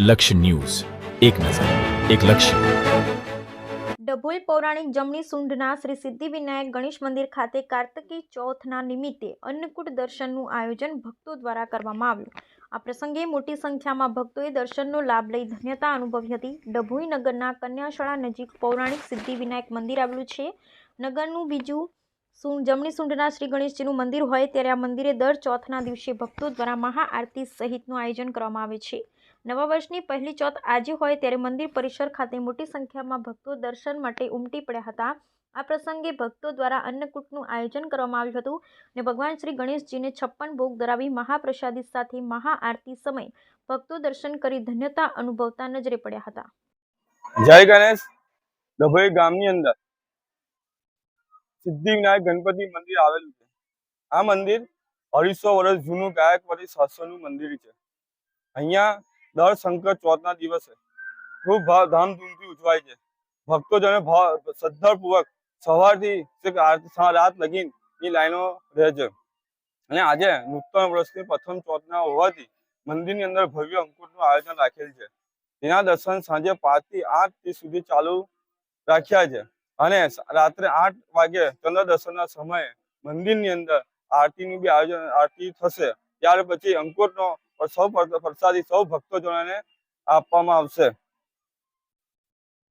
લક્ષ્ય ન્યૂઝ, એક નજર, એક લક્ષ્ય. ડભોઈ પૌરાણિક જમણી સુંઢના શ્રી સિદ્ધિવિનાયક ગણેશ મંદિર ખાતે કાર્તિકી ચોથના નિમિત્તે અન્નકૂટ દર્શનનું આયોજન ભક્તો દ્વારા કરવામાં આવ્યું. આ પ્રસંગે મોટી સંખ્યામાં ભક્તોએ દર્શનનો લાભ લઈ ધન્યતા અનુભવી હતી. ડભોઈ નગરના કન્યાશાળા નજીક પૌરાણિક સિદ્ધિવિનાયક મંદિર આવેલું છે. નગરનું બીજું જમણી સુંઢના શ્રી ગણેશજીનું મંદિર હોય ત્યારે આ મંદિરે દર ચોથના દિવસે ભક્તો દ્વારા મહાઆરતી સહિતનું આયોજન કરવામાં આવે છે. નવા વર્ષની પહેલી ચોથ આજે હોય ત્યારે મંદિર પરિસર ખાતે મોટી સંખ્યામાં ભક્તો દર્શન માટે ઉમટી પડ્યા હતા. આ પ્રસંગે ભક્તો દ્વારા અન્નકૂટનું આયોજન કરવામાં આવ્યું હતું અને ભગવાન શ્રી ગણેશજીને 56 ભોગ ધરાવી મહાપ્રસાદી સાથે મહાઆરતી સમય ભક્તો દર્શન કરી ધન્યતા અનુભવતા નજરે પડ્યા હતા. જય ગણેશ. ડભોઈ ગામની અંદર સિદ્ધિવિનાયક ગણપતિ મંદિર આવેલું છે. આ મંદિર 250 વર્ષ જૂનું ગાયકવાડી શાસનનું મંદિર છે. અહીંયા દર શંકર ચોથના દિવસે ખૂબ ધામધૂમથી ઉજવાય છે. ભક્તોજનો શ્રદ્ધાપૂર્વક સવારથી રાત લગીની લાઈનો રહે છે. અને આજે નૂતન વર્ષની પ્રથમ ચોથના હોવાથી મંદિરની અંદર ભવ્ય અંકુટનું આયોજન રાખેલ છે. તેના દર્શન સાંજે 5 થી 8 સુધી ચાલુ રાખ્યા છે. અને રાત્રે 8 વાગે ચંદ્ર દર્શનના સમયે મંદિરની અંદર આરતીનું બી આરતી થશે. ત્યાર પછી અંકુટનો સૌ પ્રસાદી સૌ ભક્તજનોને આપવામાં આવશે.